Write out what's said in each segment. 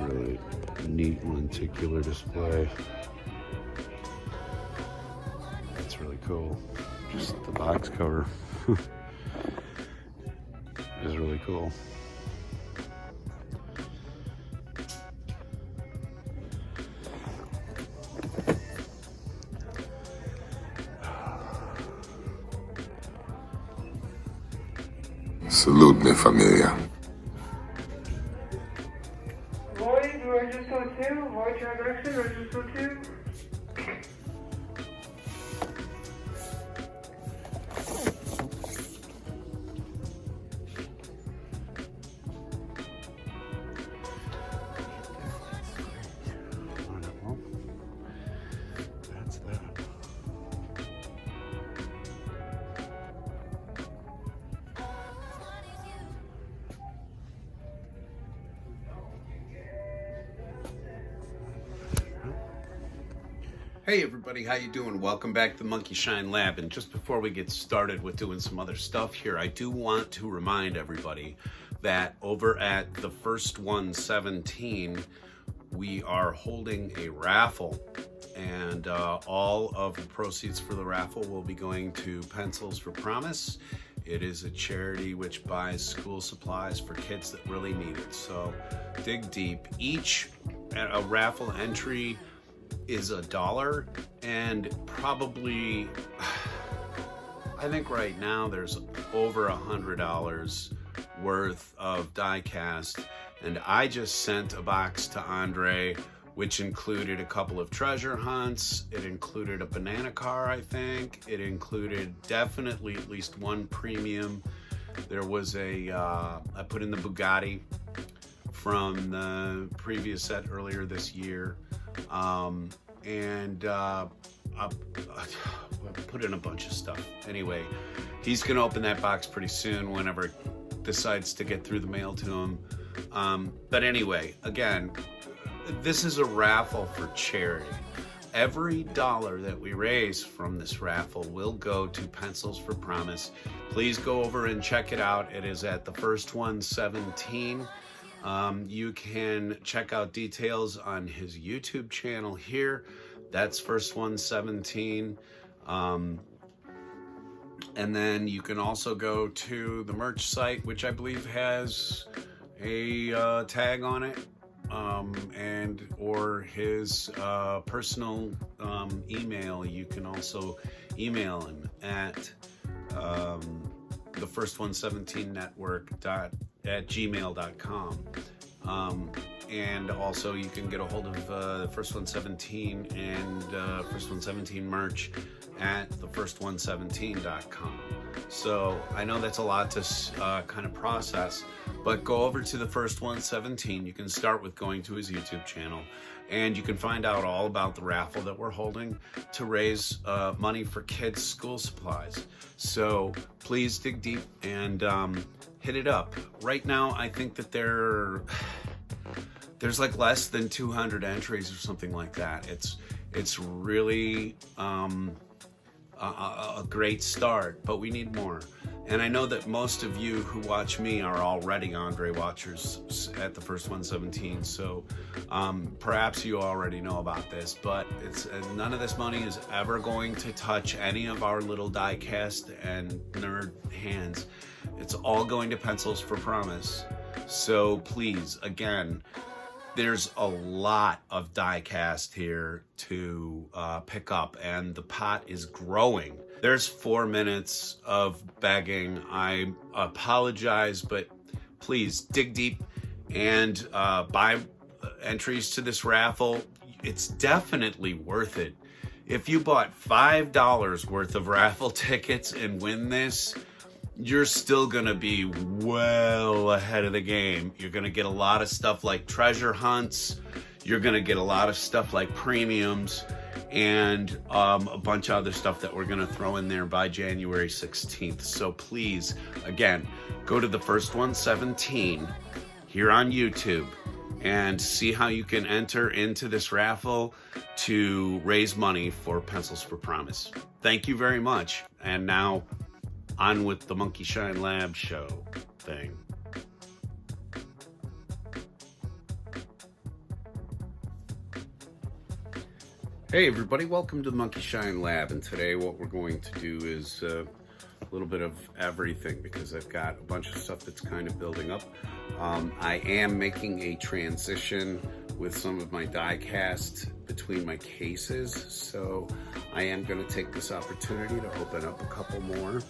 really neat lenticular display. That's really cool. Just the box cover is really cool. Salute me, familia. Void, register 2, void transaction, register 2. That's that. Hey everybody, how you doing? Welcome back to the Monkey Shine Lab. And just before we get started with doing some other stuff here, I do want to remind everybody that over at the First 117, we are holding a raffle. And all of the proceeds for the raffle will be going to Pencils for Promise. It is a charity which buys school supplies for kids that really need it. So dig deep. Each raffle entry is $1, and probably, I think right now there's over $100 worth of Diecast, and I just sent a box to Andre which included a couple of treasure hunts. It included a banana car, I think. It included definitely at least one premium. There was I put in the Bugatti from the previous set earlier this year. And I put in a bunch of stuff. Anyway, he's gonna open that box pretty soon whenever it decides to get through the mail to him. But anyway, again, this is a raffle for charity. Every dollar that we raise from this raffle will go to Pencils for Promise. Please go over and check it out. It is at the First 117. You can check out details on his YouTube channel here. That's First 117. And then you can also go to the merch site, which I believe has a tag on it, and or his personal email. You can also email him at the First 117 network at gmail.com. And also you can get a hold of the First 117 and First 117 merch at thefirst117.com. So I know that's a lot to kind of process, but go over to the First 117. You can start with going to his YouTube channel, and you can find out all about the raffle that we're holding to raise money for kids' school supplies. So please dig deep and hit it up. Right now, I think that there's like less than 200 entries or something like that. It's really a great start, but we need more. And I know that most of you who watch me are already Andre watchers at the First 117, so perhaps you already know about this, but it's none of this money is ever going to touch any of our little Diecast and nerd hands. It's all going to Pencils for Promise. So please, again, there's a lot of Diecast here to pick up, and the pot is growing. There's 4 minutes of begging. I apologize, but please dig deep and buy entries to this raffle. It's definitely worth it. If you bought $5 worth of raffle tickets and win this, you're still gonna be well ahead of the game. You're gonna get a lot of stuff like treasure hunts. You're gonna get a lot of stuff like premiums, and a bunch of other stuff that we're gonna throw in there by January 16th. So please, again, go to the First 117 here on YouTube and see how you can enter into this raffle to raise money for Pencils for Promise. Thank you very much. And now, on with the Monkey Shine Lab show thing. Hey everybody, welcome to the Monkey Shine Lab, and today what we're going to do is a little bit of everything because I've got a bunch of stuff that's kind of building up. I am making a transition with some of my die-cast between my cases, so I am going to take this opportunity to open up a couple more.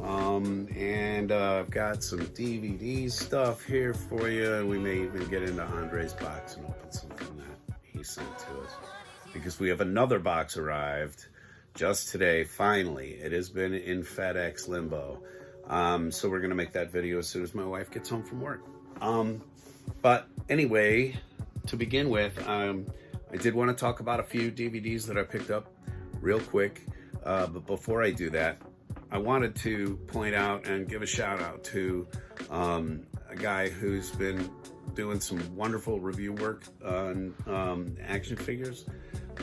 I've got some DVD stuff here for you, and we may even get into Andre's box and open something that he sent to us. Because we have another box arrived just today, finally. It has been in FedEx limbo. So we're gonna make that video as soon as my wife gets home from work. But anyway, to begin with, I did want to talk about a few DVDs that I picked up real quick. But before I do that, I wanted to point out and give a shout out to a guy who's been doing some wonderful review work on action figures.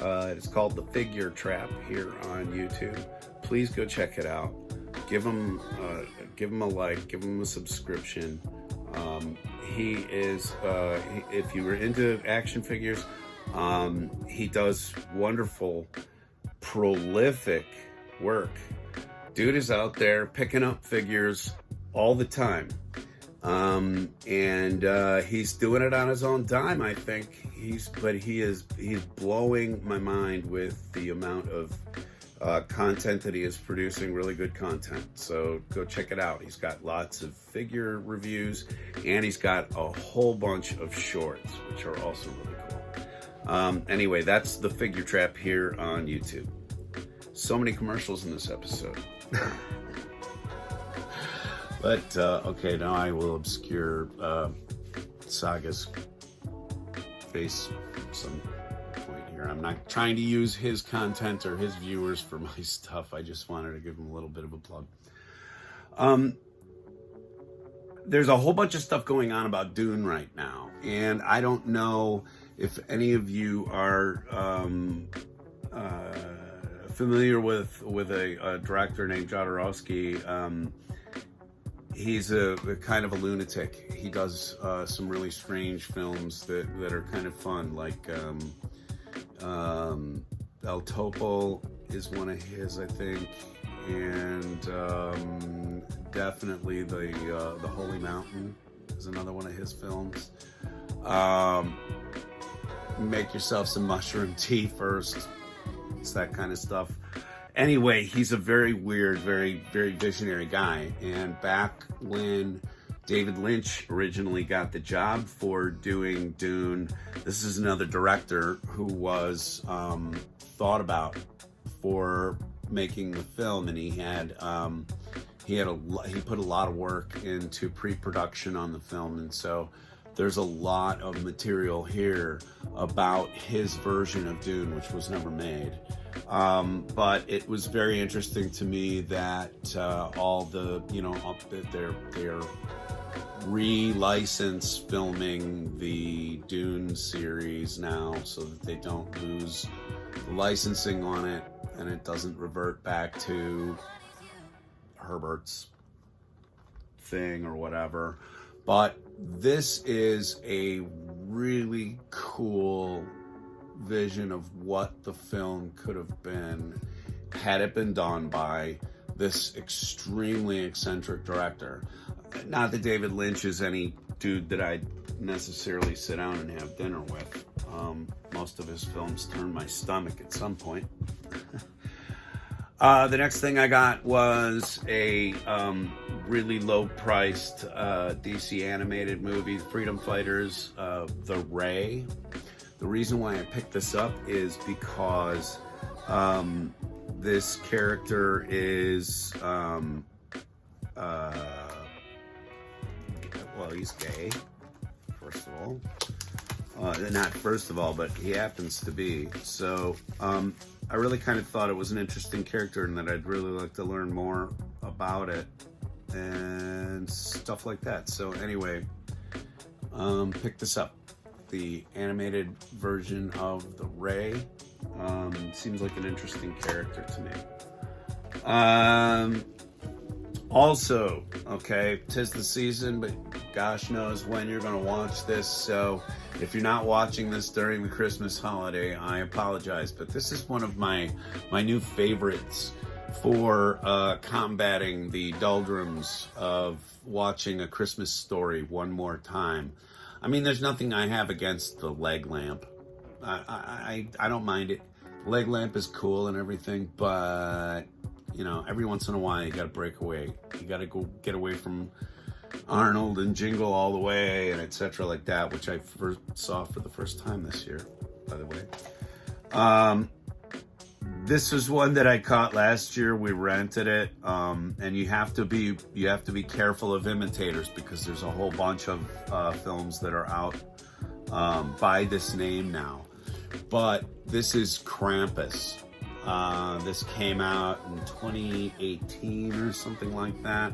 It's called The Figure Trap here on YouTube. Please go check it out. Give him a like, give him a subscription. He is, if you were into action figures, he does wonderful, prolific work. Dude is out there picking up figures all the time. He's doing it on his own dime, I think. He's blowing my mind with the amount of content that he is producing, really good content. So go check it out. He's got lots of figure reviews, and he's got a whole bunch of shorts, which are also really cool. Anyway, that's The Figure Trap here on YouTube. So many commercials in this episode. But, okay, now I will obscure Saga's face some point here. I'm not trying to use his content or his viewers for my stuff. I just wanted to give him a little bit of a plug. There's a whole bunch of stuff going on about Dune right now, and I don't know if any of you are familiar with a director named Jodorowsky. He's a kind of a lunatic. He does some really strange films that are kind of fun, like El Topo is one of his, I think, and definitely the Holy Mountain is another one of his films. Make yourself some mushroom tea first. It's that kind of stuff. Anyway, he's a very weird, very, very visionary guy. And back when David Lynch originally got the job for doing Dune, this is another director who was thought about for making the film, and he put a lot of work into pre-production on the film, and so there's a lot of material here about his version of Dune, which was never made. But it was very interesting to me that they're re-license filming the Dune series now so that they don't lose the licensing on it and it doesn't revert back to Herbert's thing or whatever. But this is a really cool vision of what the film could have been had it been done by this extremely eccentric director. Not that David Lynch is any dude that I'd necessarily sit down and have dinner with. Most of his films turn my stomach at some point. The next thing I got was a really low-priced DC animated movie, Freedom Fighters, The Ray. The reason why I picked this up is because this character is, well, he's gay, first of all. Not first of all, but he happens to be. So I really kind of thought it was an interesting character and that I'd really like to learn more about it and stuff like that. So anyway, pick this up. The animated version of the Ray. Seems like an interesting character to me. Also, okay, 'tis the season, but gosh knows when you're going to watch this. So If you're not watching this during the Christmas holiday, I apologize, but this is one of my new favorites for combating the doldrums of watching A Christmas Story one more time. I mean, there's nothing I have against the leg lamp. I don't mind it. Leg lamp is cool and everything, but you know, every once in a while you gotta break away. You gotta go get away from Arnold and Jingle All the Way and etc. like that, which I first saw for the first time this year, by the way. This was one that I caught last year. We rented it, and you have to be careful of imitators because there's a whole bunch of films that are out by this name now. But this is Krampus. This came out in 2018 or something like that.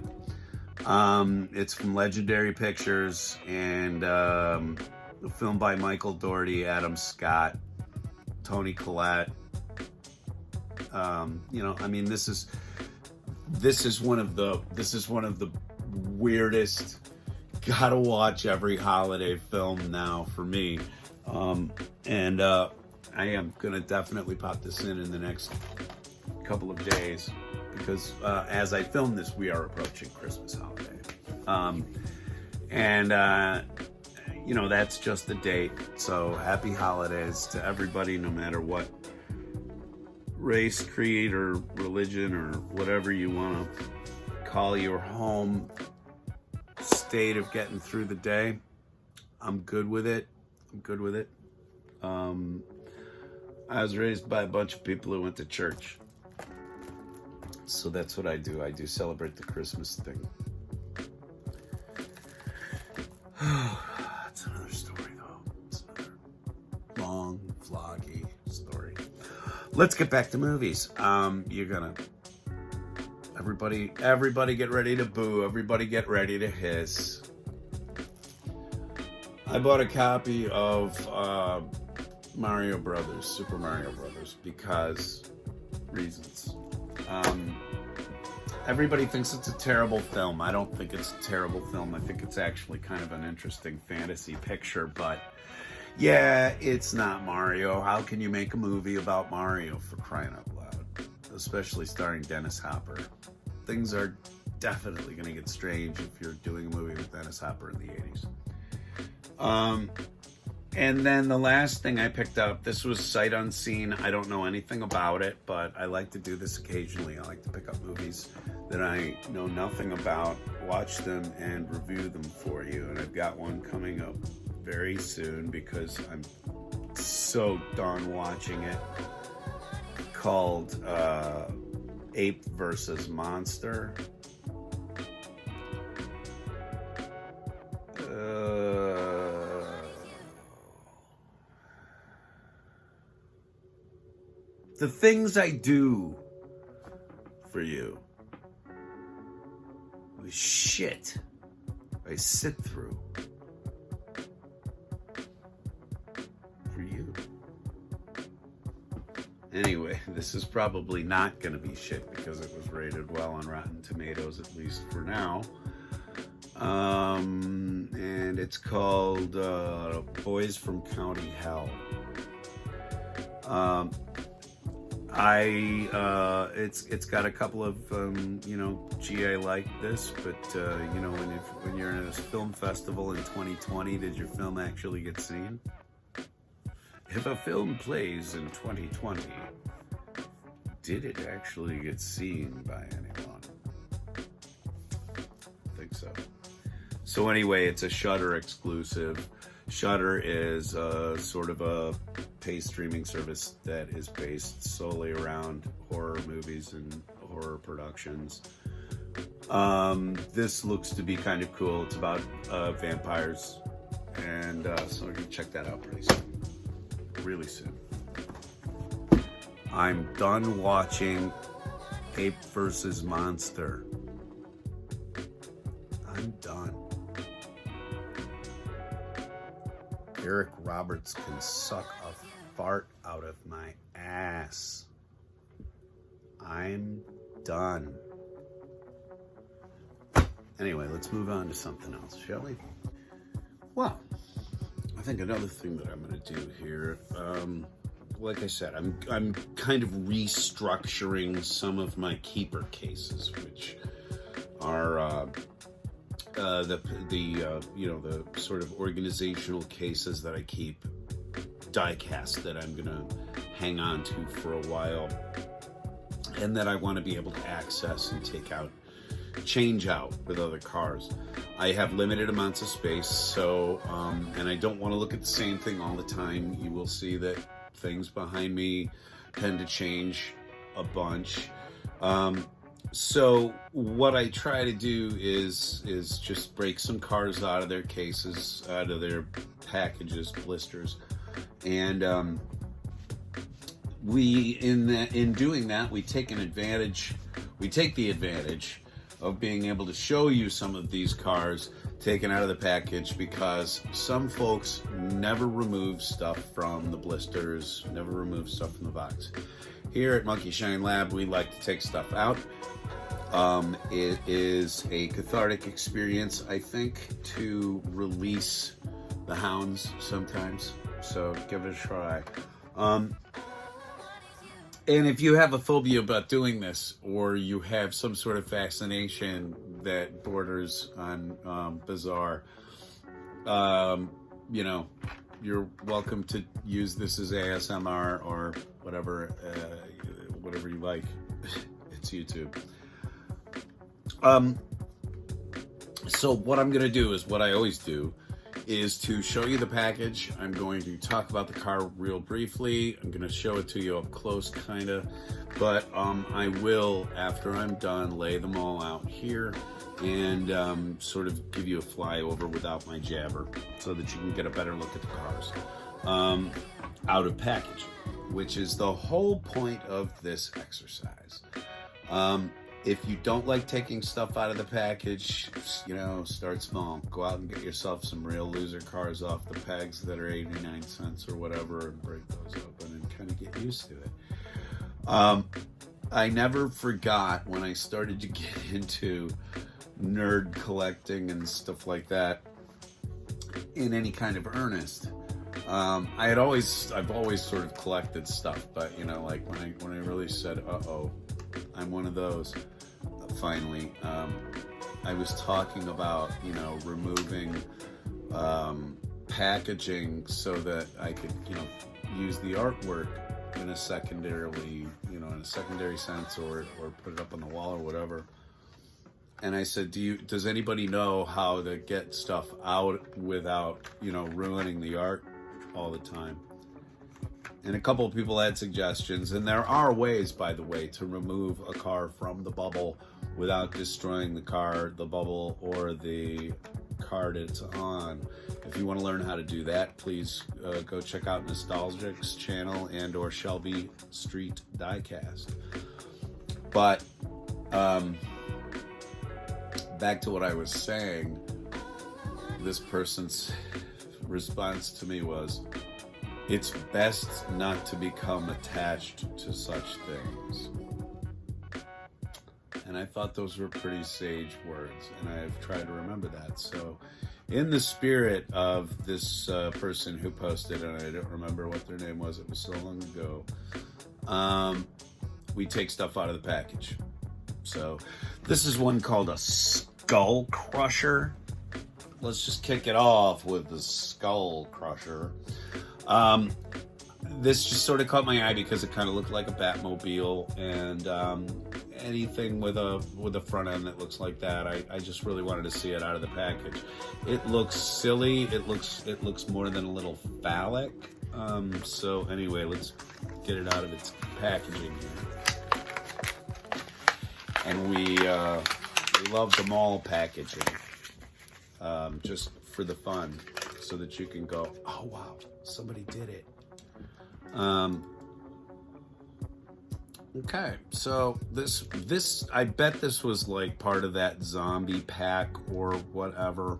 It's from Legendary Pictures and a film by Michael Dougherty, Adam Scott, Toni Collette. You know, I mean, this is one of the weirdest gotta watch every holiday film now for me. And I am gonna definitely pop this in the next couple of days because as I film this, we are approaching Christmas holiday. You know, that's just the date. So happy holidays to everybody, no matter what race, creed, or religion, or whatever you want to call your home state of getting through the day. I'm good with it. I was raised by a bunch of people who went to church. So that's what I do. I do celebrate the Christmas thing. That's another story, though. It's another long, vloggy story. Let's get back to movies. Everybody get ready to boo. Everybody get ready to hiss. I bought a copy of Mario Brothers, Super Mario Brothers, because reasons. Everybody thinks it's a terrible film. I don't think it's a terrible film. I think it's actually kind of an interesting fantasy picture, but yeah, it's not Mario. How can you make a movie about Mario, for crying out loud? Especially starring Dennis Hopper. Things are definitely going to get strange if you're doing a movie with Dennis Hopper in the 80s. And then the last thing I picked up, this was sight unseen. I don't know anything about it, but I like to do this occasionally. I like to pick up movies that I know nothing about, watch them, and review them for you. And I've got one coming up very soon because I'm so done watching it, called Ape versus Monster. The things I do for you, the shit I sit through for you. Anyway, this is probably not going to be shit because it was rated well on Rotten Tomatoes, at least for now. And it's called Boys from County Hell. It's got a couple of gee, I like this, but when you're in a film festival in 2020, did your film actually get seen? If a film plays in 2020, did it actually get seen by anyone? I think so. So anyway, it's a Shudder exclusive. Shudder is sort of a pay streaming service that is based solely around horror movies and horror productions. This looks to be kind of cool. It's about vampires, and so you can check that out pretty soon. Really soon. I'm done watching Ape versus Monster. I'm done. Eric Roberts can suck a fart out of my ass. I'm done. Anyway, let's move on to something else, shall we? Well, a think another thing that I'm going to do here, like I said, I'm kind of restructuring some of my keeper cases, which are the sort of organizational cases that I keep, diecast that I'm going to hang on to for a while, and that I want to be able to access and change out with other cars. I have limited amounts of space, so and I don't want to look at the same thing all the time. You will see that things behind me tend to change a bunch. So what I try to do is just break some cars out of their cases, out of their packages, blisters, and in doing that, we take the advantage of being able to show you some of these cars taken out of the package, because some folks never remove stuff from the blisters, never remove stuff from the box. Here at Monkey Shine Lab, we like to take stuff out. It is a cathartic experience, I think, to release the hounds sometimes, so give it a try. And if you have a phobia about doing this, or you have some sort of fascination that borders on bizarre, you're welcome to use this as ASMR or whatever you like. It's YouTube. So what I'm going to do is what I always do, is to show you the package. I'm going to talk about the car real briefly. I'm going to show it to you up close, kind of, but I will, after I'm done, lay them all out here and sort of give you a flyover without my jabber, so that you can get a better look at the cars out of package, which is the whole point of this exercise. If you don't like taking stuff out of the package, start small. Go out and get yourself some real loser cars off the pegs that are 89 cents or whatever, and break those open and kind of get used to it. I never forgot when I started to get into nerd collecting and stuff like that in any kind of earnest. I've always sort of collected stuff, but like when I really said, uh-oh, I'm one of those. Finally, I was talking about, removing packaging so that I could, use the artwork in a secondary sense, or put it up on the wall or whatever. And I said, does anybody know how to get stuff out without, ruining the art all the time? And a couple of people had suggestions, and there are ways, by the way, to remove a car from the bubble without destroying the car, the bubble, or the card it's on. If you want to learn how to do that, please go check out Nostalgic's channel and or Shelby Street Diecast. But back to what I was saying, this person's response to me was, it's best not to become attached to such things. And I thought those were pretty sage words, and I've tried to remember that. So in the spirit of this person who posted, and I don't remember what their name was, it was so long ago, we take stuff out of the package. So this is one called a Skull Crusher. Let's just kick it off with the Skull Crusher. This just sort of caught my eye because it kind of looked like a Batmobile, and anything with a front end that looks like that, I just really wanted to see it out of the package. It looks silly. It looks more than a little phallic. So anyway, let's get it out of its packaging here. And we love the mall packaging, just for the fun, so that you can go, oh wow, somebody did it. Okay, so this I bet this was like part of that zombie pack or whatever,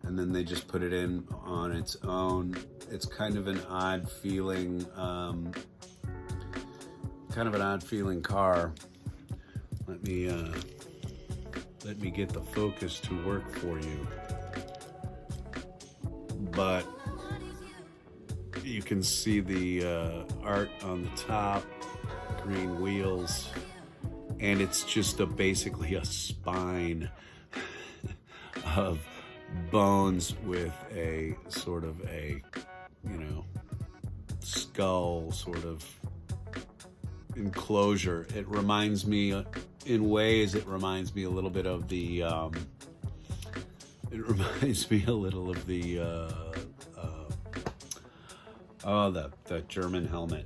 and then they just put it in on its own. It's kind of an odd feeling, car. Let me get the focus to work for you. But You can see the art on the top, green wheels, and it's just basically a spine of bones with a sort of a, skull sort of enclosure. It reminds me, in ways, it reminds me a little bit of the, the German helmet,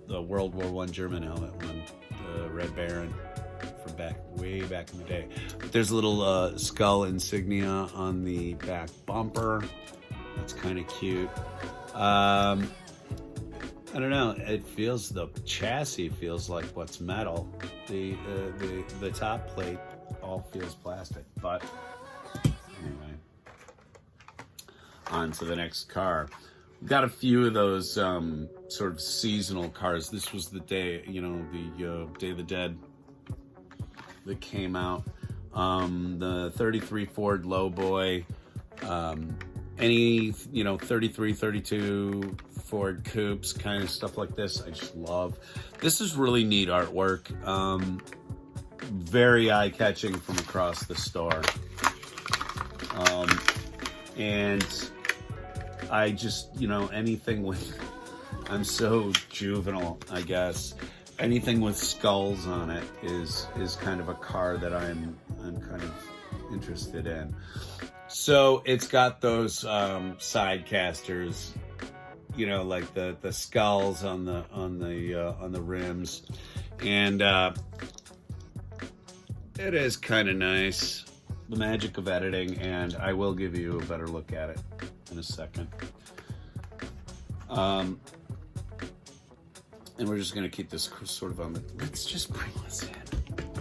the World War I German helmet one, the Red Baron from way back in the day. But there's a little skull insignia on the back bumper. That's kind of cute. I don't know. The chassis feels like what's metal. The top plate all feels plastic. But anyway, on to the next car. We've got a few of those sort of seasonal cars. This was the day, the Day of the Dead that came out. The 33 Ford Lowboy, any 33, 32 Ford Coupes, kind of stuff like this. I just love. This is really neat artwork. Very eye-catching from across the store. And I just, anything with, I'm so juvenile, I guess. Anything with skulls on it is kind of a car that I'm kind of interested in. So it's got those side casters, like the skulls on the rims, and it is kind of nice. The magic of editing, and I will give you a better look at it in a second. And we're just gonna keep this sort of on the. Let's just bring this in.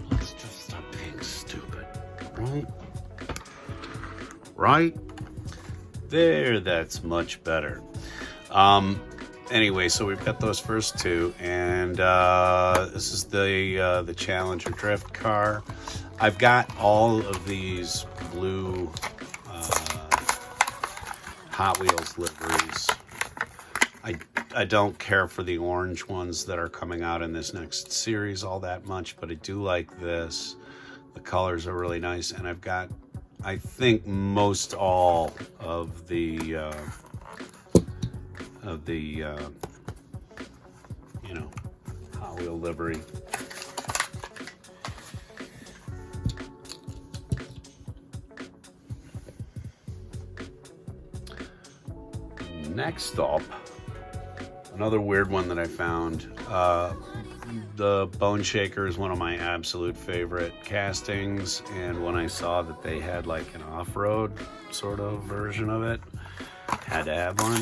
Let's just stop being stupid, right? Right there. That's much better. Anyway, so we've got those first two, and this is the Challenger drift car. I've got all of these blue Hot Wheels liveries. I don't care for the orange ones that are coming out in this next series all that much, but I do like this. The colors are really nice, and I've got, I think, most all of the Hot Wheel livery. Next up, another weird one that I found. The Bone Shaker is one of my absolute favorite castings, and when I saw that they had like an off-road sort of version of it, had to have one.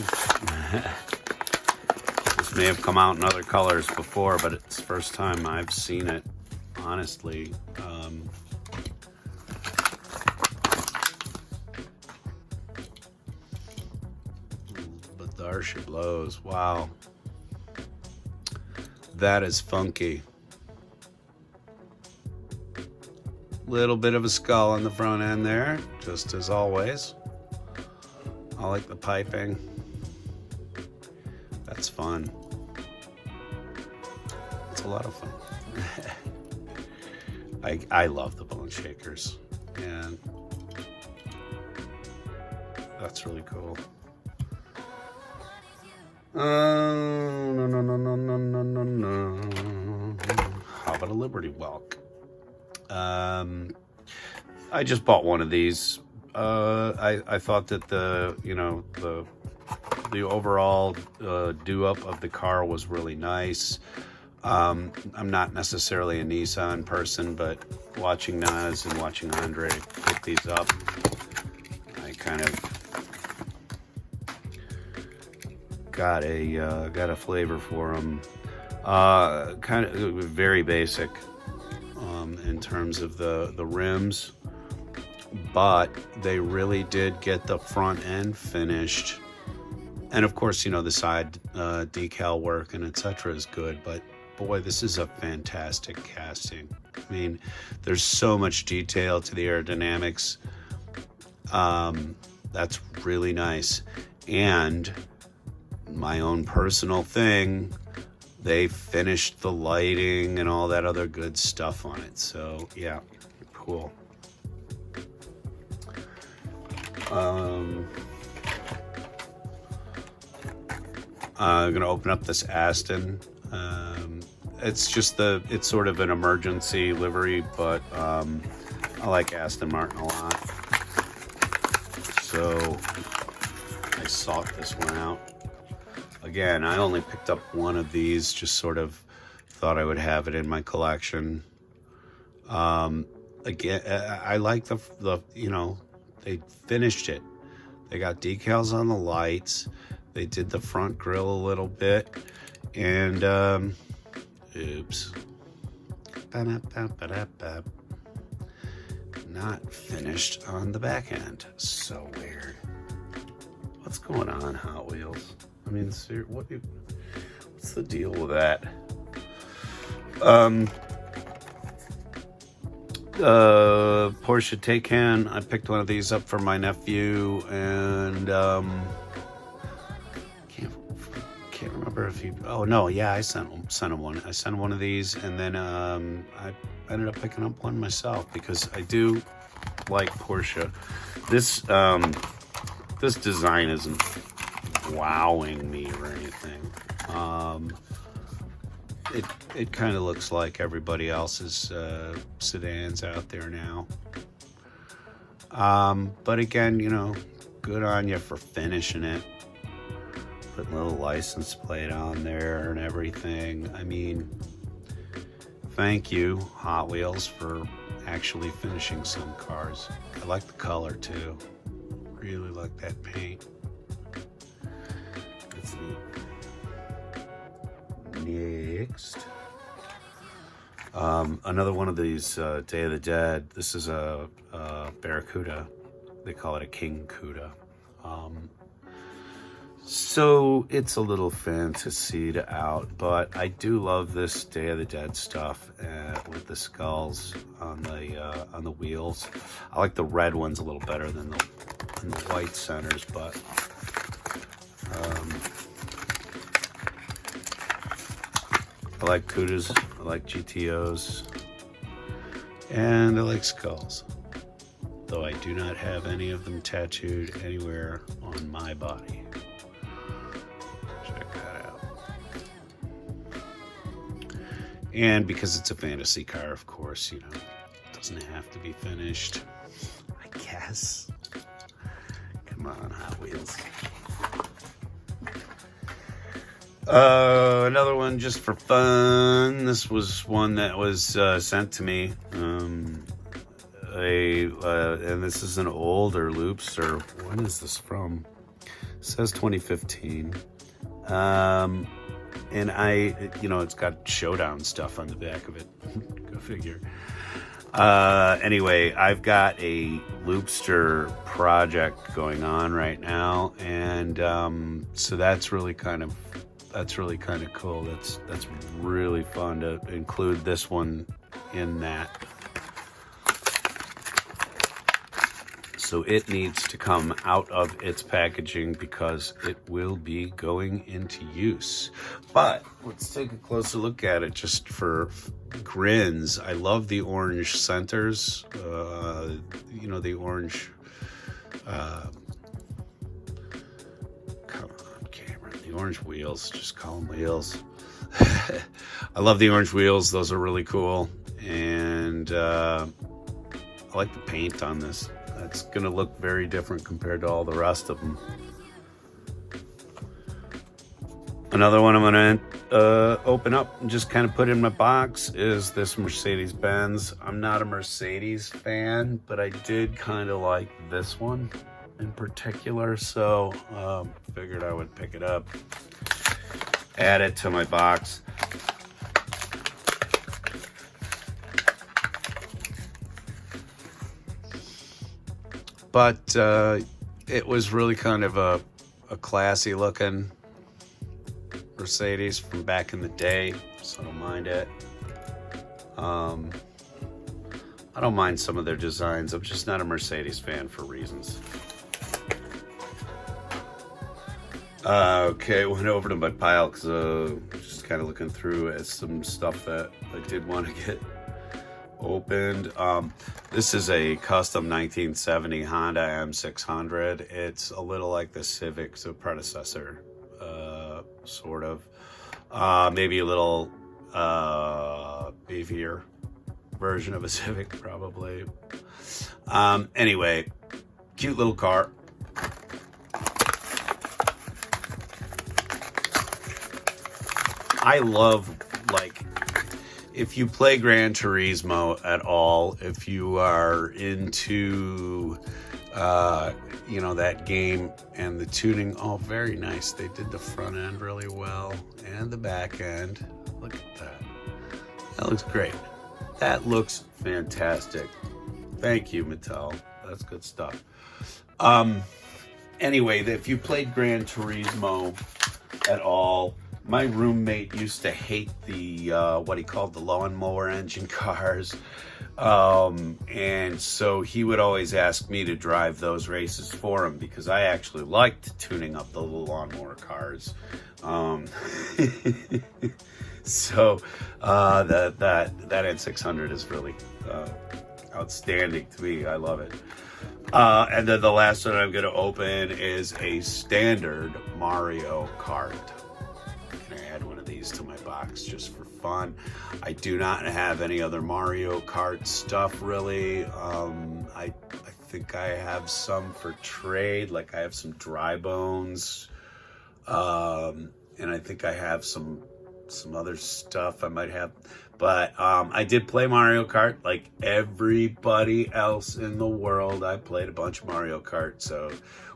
This may have come out in other colors before, but it's the first time I've seen it, honestly. But there she blows. Wow. That is funky. Little bit of a skull on the front end there, just as always. I like the piping. That's fun. It's a lot of fun. I love the Bone Shakers, and that's really cool. No. How about a Liberty Walk? I just bought one of these. I thought that the overall do-up of the car was really nice. I'm not necessarily a Nissan person, but watching Naz and watching Andre pick these up, I kind of got a flavor for them. Kind of very basic in terms of the rims, but they really did get the front end finished, and of course, the side decal work and etc. is good, but boy, this is a fantastic casting. I mean, there's so much detail to the aerodynamics. That's really nice. And my own personal thing, they finished the lighting and all that other good stuff on it. So yeah, cool. I'm gonna open up this Aston. It's sort of an emergency livery, but I like Aston Martin a lot. So I sought this one out. Again, I only picked up one of these, just sort of thought I would have it in my collection. Again, I like the they finished it. They got decals on the lights. They did the front grille a little bit. And, oops. Not finished on the back end. So weird. What's going on, Hot Wheels? I mean, what's the deal with that? Porsche Taycan. I picked one of these up for my nephew, and can't remember if he. Oh no, yeah, I sent him one. I sent him one of these, and then I ended up picking up one myself because I do like Porsche. This design isn't wowing me or anything. It kind of looks like everybody else's sedans out there now. But again, good on you for finishing it. Putting a little license plate on there and everything. I mean, thank you, Hot Wheels, for actually finishing some cars. I like the color too. Really like that paint. That's neat. Next, another one of these Day of the Dead. This is a Barracuda. They call it a King Cuda. So it's a little fantasied out, but I do love this Day of the Dead stuff with the skulls on the wheels. I like the red ones a little better than the white centers, but I like Cudas, I like GTOs, and I like skulls. Though I do not have any of them tattooed anywhere on my body. Check that out. And because it's a fantasy car, of course, it doesn't have to be finished, I guess. Come on, Hot Wheels. Another one just for fun. This was one that was sent to me. And this is an older Loopster. When is this from? It says 2015. And it's got Showdown stuff on the back of it. Go figure. Anyway, I've got a Loopster project going on right now, and so that's really kind of cool. That's really fun to include this one in that. So it needs to come out of its packaging because it will be going into use. But let's take a closer look at it just for grins. I love the orange centers. The orange. Come on, camera. The orange wheels. Just call them wheels. I love the orange wheels. Those are really cool. And I like the paint on this. It's going to look very different compared to all the rest of them. Another one I'm going to open up and just kind of put in my box is this Mercedes-Benz. I'm not a Mercedes fan, but I did kind of like this one in particular, so figured I would pick it up, add it to my box. But it was really kind of a classy looking Mercedes from back in the day, so I don't mind it. I don't mind some of their designs. I'm just not a Mercedes fan for reasons. Okay, went over to my pile because just kind of looking through at some stuff that I did want to get opened. This is a custom 1970 Honda M600. It's a little like the Civic, so predecessor, sort of. Maybe a little beefier version of a Civic, probably. Anyway, cute little car. I love, like, if you play Gran Turismo at all, if you are into, you know, that game and the tuning, oh, very nice. They did the front end really well and the back end. Look at that. That looks great. That looks fantastic. Thank you, Mattel. That's good stuff. Anyway, if you played Gran Turismo at all, my roommate used to hate the what he called the lawnmower engine cars, and so he would always ask me to drive those races for him because I actually liked tuning up the little lawnmower cars. So that N600 is really outstanding to me. I love it. And then the last one I'm going to open is a standard Mario Kart. To my box just for fun. I do not have any other Mario Kart stuff really. I think I have some for trade, like I have some dry bones, and I think I have some other stuff I might have, but I did play Mario Kart like everybody else in the world. I played a bunch of Mario Kart, so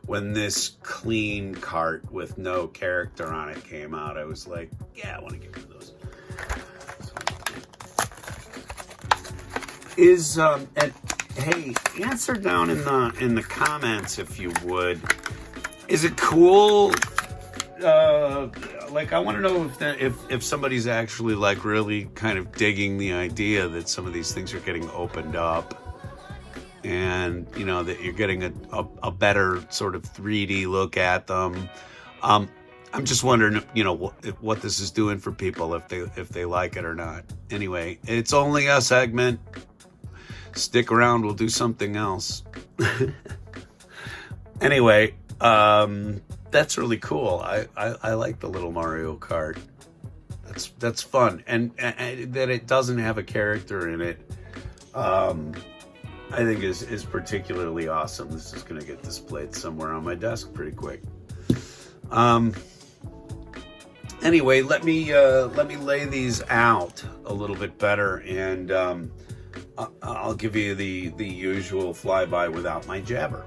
when this clean cart with no character on it came out, I was like, yeah, I want to get rid of those. And hey, answer down in the comments if you would. Is it cool? Like, I want to know if somebody's actually like really kind of digging the idea that some of these things are getting opened up. And, you know, that you're getting a better sort of 3D look at them. I'm just wondering, you know, what this is doing for people, if they like it or not. Anyway, it's only a segment. Stick around, we'll do something else. Anyway, that's really cool. I like the little Mario Kart. That's fun. And that it doesn't have a character in it, I think is particularly awesome. This is going to get displayed somewhere on my desk pretty quick. Anyway, let me lay these out a little bit better, and I'll give you the usual flyby without my jabber.